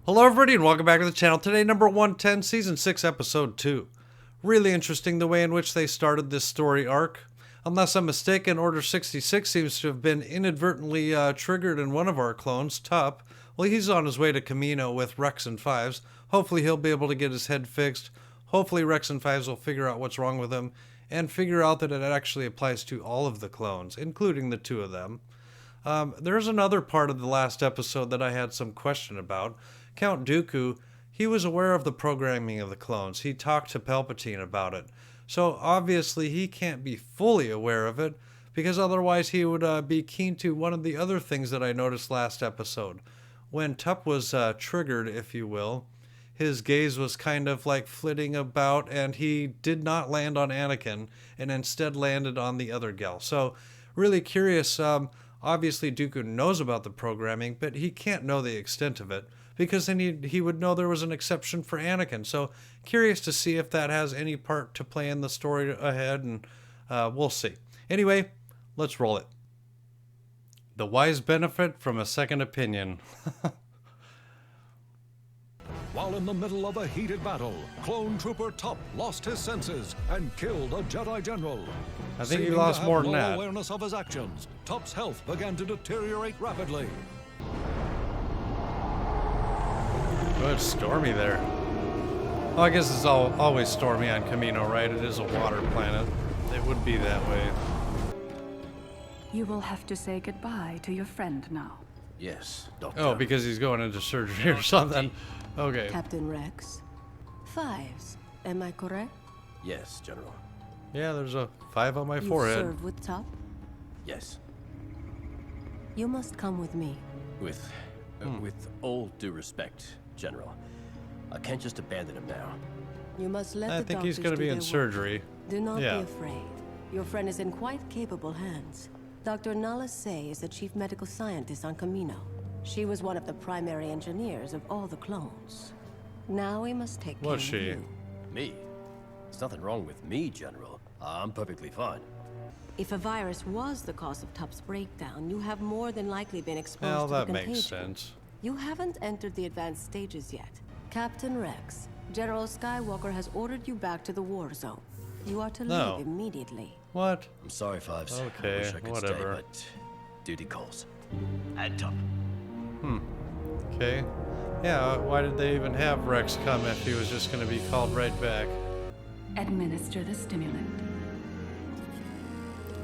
Hello everybody and welcome back to the channel. Today, number 110, Season 6, Episode 2. Really interesting the way in which they started this story arc. Unless I'm mistaken, Order 66 seems to have been inadvertently triggered in one of our clones, Tup. Well, he's on his way to Kamino with Rex and Fives. Hopefully he'll be able to get his head fixed. Hopefully Rex and Fives will figure out what's wrong with him and figure out that it actually applies to all of the clones, including the two of them. There's another part of the last episode that I had some question about. Count Dooku, he was aware of the programming of the clones. He talked to Palpatine about it. So obviously he can't be fully aware of it, because otherwise he would be keen to one of the other things that I noticed last episode. When Tup was triggered, if you will, his gaze was kind of like flitting about, and he did not land on Anakin, and instead landed on the other gal. So really curious. Obviously Dooku knows about the programming, but he can't know the extent of it, because then he would know there was an exception for Anakin. So curious to see if that has any part to play in the story ahead, and we'll see. Anyway, let's roll it. The wise benefit from a second opinion. While in the middle of a heated battle, clone trooper Tup lost his senses and killed a Jedi general. I think he Seeming lost to have more than no that. awareness of his actions, Tup's health began to deteriorate rapidly. Oh, it's stormy there. Oh, I guess it's always stormy on Kamino, right? It is a water planet. It would be that way. You will have to say goodbye to your friend now. Yes, Doctor. Oh, because he's going into surgery or something. Okay. Captain Rex. Fives, am I correct? Yes, General. Yeah, there's a 5 on my You forehead. served with Tup? Yes. You must come with me. With all due respect, General, I can't just abandon him now. You must let I the think he's doctors going to do be their in work. surgery. Do not Yeah. be afraid. Your friend is in quite capable hands. Dr. Nala Say is the chief medical scientist on Kamino. She was one of the primary engineers of all the clones. Now we must take care Was of she? you. Me? There's nothing wrong with me, General. I'm perfectly fine. If a virus was the cause of Tup's breakdown, you have more than likely been exposed Well, to the that contagion. makes sense. You haven't entered the advanced stages yet. Captain Rex, General Skywalker has ordered you back to the war zone. You are to No. leave immediately. What? I'm sorry, Fives. Okay, I wish I could whatever. stay, but duty calls. And Tup. Okay. Yeah, why did they even have Rex come if he was just going to be called right back? Administer the stimulant.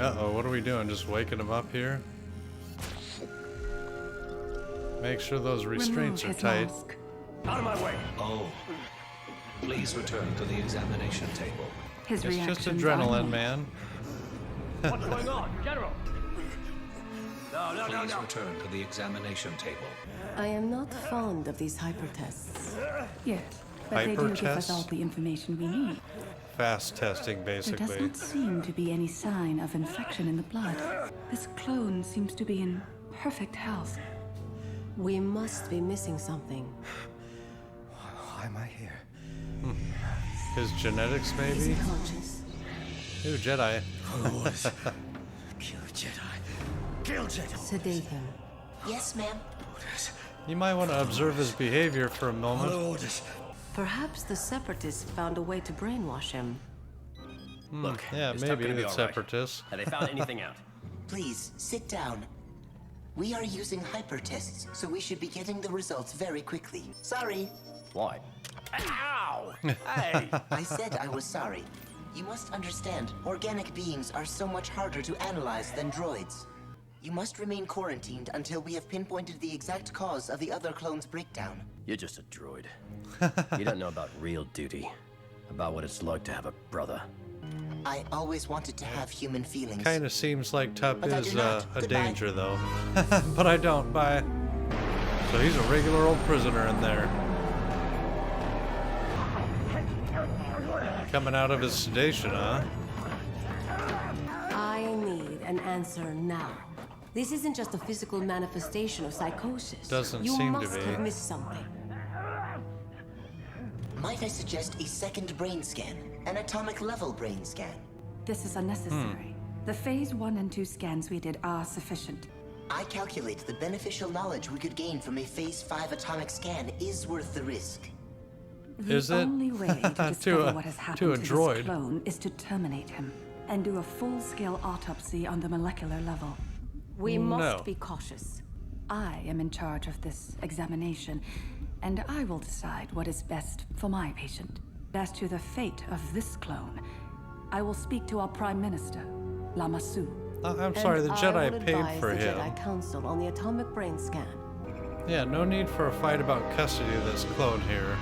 Uh-oh, what are we doing? Just waking him up here? Make sure those restraints are Remove his tight. mask. Out of my way! Oh, please return to the examination table. His It's just reactions adrenaline, are normal. man. What's going on, General? No, Please return to the examination table. I am not fond of these hyper tests. Yes, but they Hyper do give us tests? all the information we need. Fast testing, There does basically. not seem to be any sign of infection in the blood. This clone seems to be in perfect health. We must be missing something. Why am I here? His genetics, Is maybe? he conscious? Ooh, Jedi. Kill Jedi. Kill Jedi. Sedate him. Yes, ma'am. You might want to observe his behavior for a moment. Orders. Perhaps the Separatists found a way to brainwash him. Look, Yeah, is Tup maybe gonna be the all right? separatists. Have they found anything out? Please, sit down. We are using hyper tests, so we should be getting the results very quickly. Sorry. Why? Ow! Hey! I said I was sorry. You must understand, organic beings are so much harder to analyze than droids. You must remain quarantined until we have pinpointed the exact cause of the other clone's breakdown. You're just a droid. You don't know about real duty. About what it's like to have a brother. I always wanted to have human feelings. Kind of seems like Tup But I is do not. a Goodbye. danger, though. But I don't. Bye. So he's a regular old prisoner in there. Coming out of his sedation, huh? I need an answer now. This isn't just a physical manifestation of psychosis. Doesn't you seem to must be. have missed something. Might I suggest a second brain scan? An atomic level brain scan? This is unnecessary. The phase 1 and 2 scans we did are sufficient. I calculate the beneficial knowledge we could gain from a Phase 5 atomic scan is worth the risk. Is The it? only way to discover what has to happened a to droid. this clone is to terminate him and do a full-scale autopsy on the molecular level. We No. must be cautious. I am in charge of this examination, and I will decide what is best for my patient. As to the fate of this clone, I will speak to our Prime Minister, Lamassu. I'm sorry, the And I Jedi will paid advise for the him. Jedi Council on the atomic brain scan. Yeah, no need for a fight about custody of this clone here.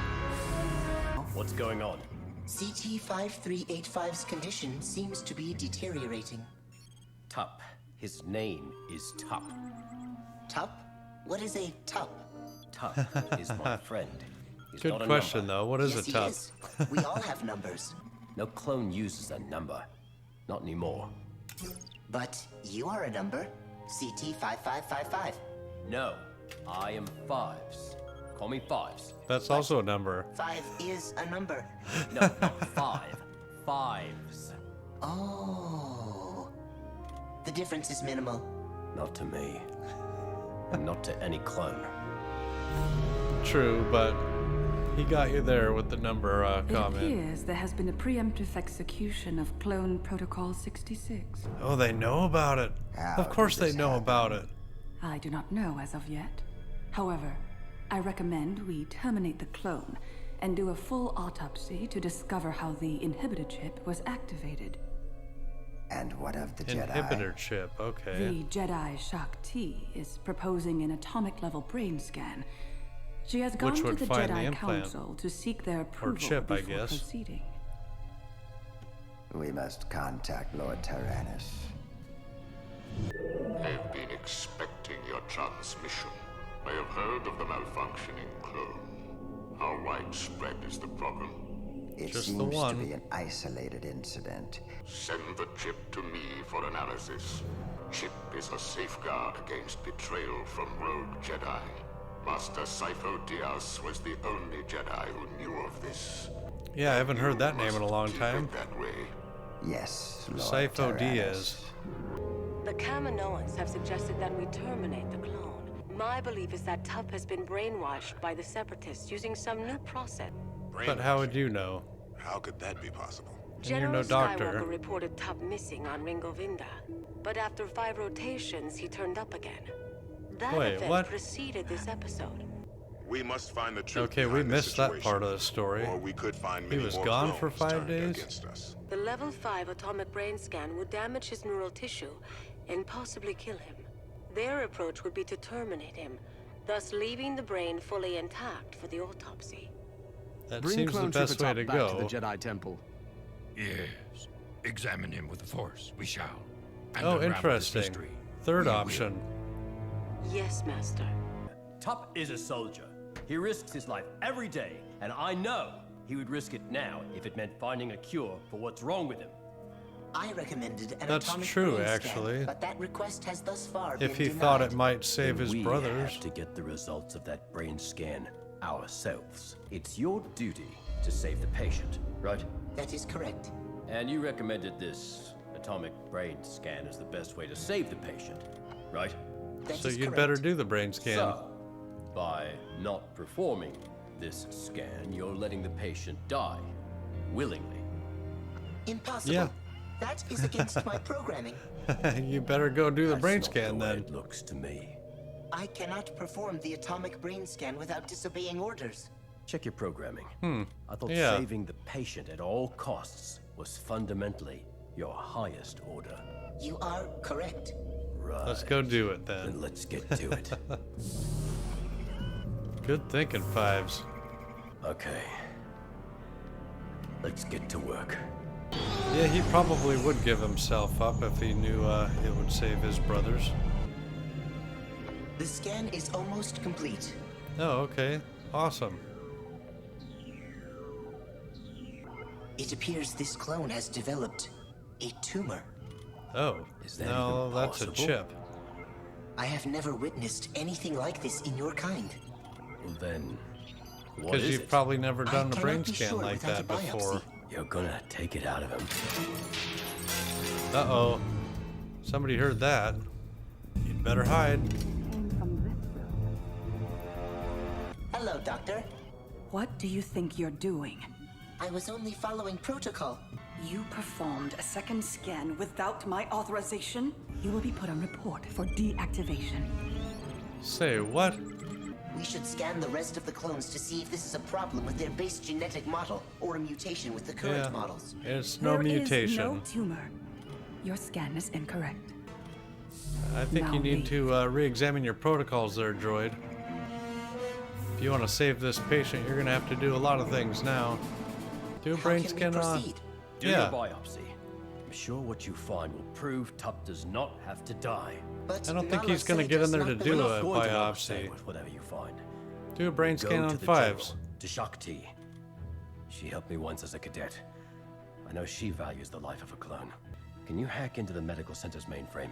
What's going on? CT-5385's condition seems to be deteriorating. Tup. His name is Tup. Tup? What is a tup? Tup is my friend. He's Good not a question, number. though. What is Yes, a he tup? is. We all have numbers. No clone uses a number. Not anymore. But you are a number. CT-5555. No, I am Fives. Call me Fives. That's also a number. 5 is a number. No, not five. Fives. Oh. The difference is minimal. Not to me. And not to any clone. True, but he got you there with the number It comment. appears there has been a preemptive execution of Clone Protocol 66. Oh, they know about it. Of course they know about it. I do not know as of yet. However, I recommend we terminate the clone and do a full autopsy to discover how the inhibitor chip was activated. And what of the Jedi? Inhibitor chip, okay. The Jedi Shakti is proposing an atomic-level brain scan. She has gone Which to would the find the Jedi implant. Council to seek their approval chip, I before guess. proceeding. We must contact Lord Tyrannus. I've been expecting your transmission. I have heard of the malfunctioning clone. How widespread is the problem? It Just the seems to one. be an isolated incident. Send the chip to me for analysis. Chip is a safeguard against betrayal from rogue Jedi. Master Sifo Dyas was the only Jedi who knew of this. Yeah, I haven't heard that name in a long Keep time. it that way. Yes, Lord Sifo Tyrannus. Diaz. The Kaminoans have suggested that we terminate the clone. My belief is that Tup has been brainwashed by the Separatists using some new process. But how would you know? How could that be possible? And you're General no doctor. Skywalker reported Tup missing on Ringo Vinda, but after 5 rotations, he turned up again. That Wait, event what? preceded this episode. We must find the truth. Okay, we behind this missed that situation, part of the story. Or we could find He many was more gone for clones 5 turned days? against us. The level 5 atomic brain scan would damage his neural tissue and possibly kill him. Their approach would be to terminate him, thus leaving the brain fully intact for the autopsy. That Bring seems the Clone best Trooper way to Top back go. to the Jedi Temple. Yes. Examine him with the Force. We shall. And Oh, unravel his interesting. mystery. Third We will. option. Yes, Master. Tup is a soldier. He risks his life every day, and I know he would risk it now if it meant finding a cure for what's wrong with him. I recommended an That's atomic true, brain scan, actually. but that request has thus far been If he denied. thought it might save Then his we brothers. have to get the results of that brain scan ourselves. It's your duty to save the patient, right? That is correct. And you recommended this atomic brain scan as the best way to save the patient, right? That So is you'd correct. better do the brain scan. So, by not performing this scan, you're letting the patient die willingly. Impossible. Yeah. That is against my programming. You better go do the That's brain not scan the way then. It looks to me. I cannot perform the atomic brain scan without disobeying orders. Check your programming. I thought Yeah. saving the patient at all costs was fundamentally your highest order. You are correct. Right. Let's go do it Then then. let's get to it. Good thinking, Fives. Okay. Let's get to work. Yeah, he probably would give himself up if he knew it would save his brothers. The scan is almost complete. Oh, okay. Awesome. It appears this clone has developed a tumor. Oh, Is that no, even that's a possible? chip. I have never witnessed anything like this in your kind. Well then, what Because is you've it? probably never I done a cannot brain be scan sure like without that a biopsy. before. You're gonna take it out of him. Uh-oh. Somebody heard that. In Better hide. Came from this building. Hello, Doctor. What do you think you're doing? I was only following protocol. You performed a second scan without my authorization? You will be put on report for deactivation. Say what? We should scan the rest of the clones to see if this is a problem with their base genetic model or a mutation with the current models. It's no There mutation. is no tumor. Your scan is incorrect. I think Now you need leave. to re-examine your protocols there, droid. If you want to save this patient, you're going to have to do a lot of things now. Do a How brain can we scan proceed? Do Yeah. your biopsy. I'm sure what you find will prove Tup does not have to die. But I don't think Nala he's going to Say get in does there to not do believe- a Going to biopsy. with whatever you find. Do a brain Go scan to on the fives. general, to Shakti. She helped me once as a cadet. I know she values the life of a clone. Can you hack into the medical center's mainframe?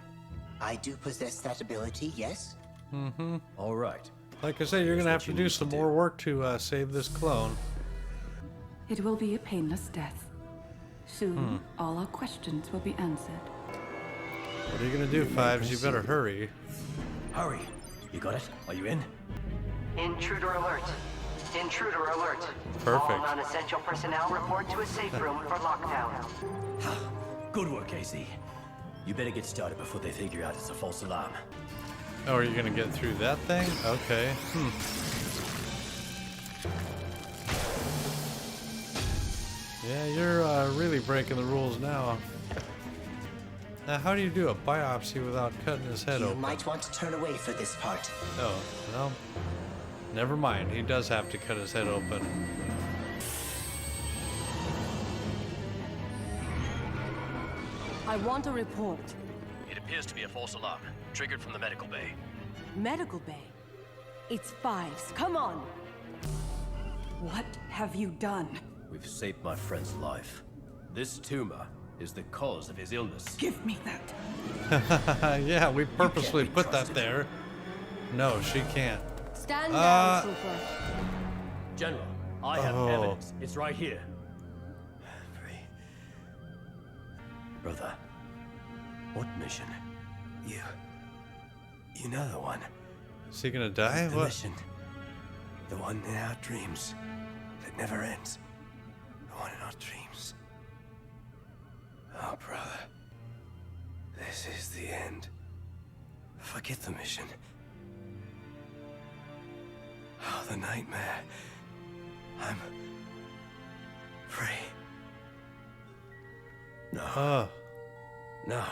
I do possess that ability, yes? All right. Like I said, you're going to have to do some more work to save this clone. It will be a painless death. Soon, all our questions will be answered. What are you going to do, Fives? You better hurry. Hurry. You got it? Are you in? Intruder alert. Intruder alert. Perfect. All non-essential personnel report to a safe room for lockdown. Good work, AC. You better get started before they figure out it's a false alarm. Oh, are you going to get through that thing? Okay. Yeah, you're really breaking the rules now. Now, how do you do a biopsy without cutting his head You open? might want to turn away for this part. Oh, well, never mind. He does have to cut his head open. I want a report. It appears to be a false alarm, triggered from the medical bay. Medical bay. It's Fives. Come on. What have you done? We've saved my friend's life. This tumor is the cause of his illness. Give me that. Yeah, we purposely be put that trusted. there. No, she can't. Stand down, Super. General, I have Oh. evidence. It's right here. Brother, what mission? You know the one. Is he gonna die? The What? mission. The one in our dreams that never ends. The one in our dreams. Oh, brother. This is the end. Forget the mission. Oh, the nightmare. I'm free. No. Oh, No.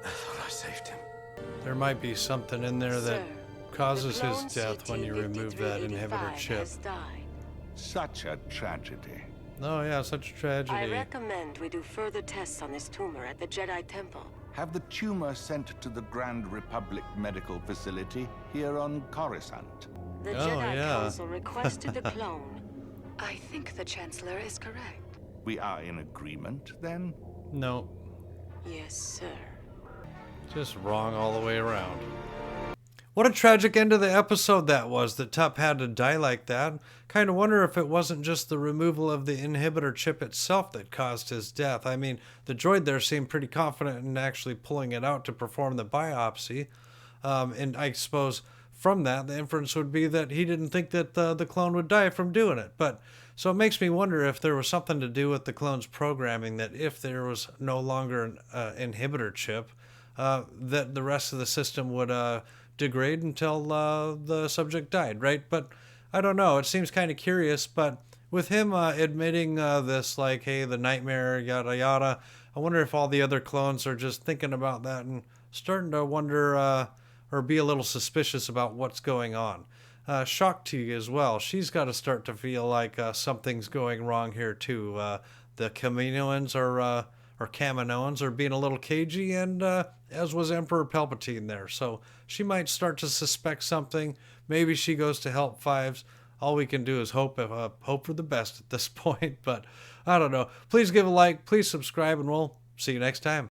I thought I saved him. there might be something in there that Sir, causes the his clone death when you remove that inhibitor CT-5385 chip. has died. Such a tragedy. Oh yeah, such a I tragedy. recommend we do further tests on this tumor at the Jedi Temple. Have the tumor sent to the Grand Republic Medical Facility here on Coruscant. The Oh, Jedi yeah. Council requested the clone. I think the Chancellor is correct. We are in agreement, then? No, Yes, sir. just wrong all the way around. What a tragic end to the episode that was, that Tup had to die like that. Kind of wonder if it wasn't just the removal of the inhibitor chip itself that caused his death. I mean, the droid there seemed pretty confident in actually pulling it out to perform the biopsy. And I suppose from that, the inference would be that he didn't think that the clone would die from doing it. But so it makes me wonder if there was something to do with the clone's programming, that if there was no longer an inhibitor chip, that the rest of the system would degrade until the subject died, right? But I don't know. It seems kind of curious, but with him admitting this, like, hey, the nightmare, yada yada, I wonder if all the other clones are just thinking about that and starting to wonder or be a little suspicious about what's going on. Shakti as well. She's got to start to feel like something's going wrong here too. The Kaminoans or Kaminoans are being a little cagey, and as was Emperor Palpatine there. So she might start to suspect something. Maybe she goes to help Fives. All we can do is hope for the best at this point. But I don't know. Please give a like. Please subscribe, and we'll see you next time.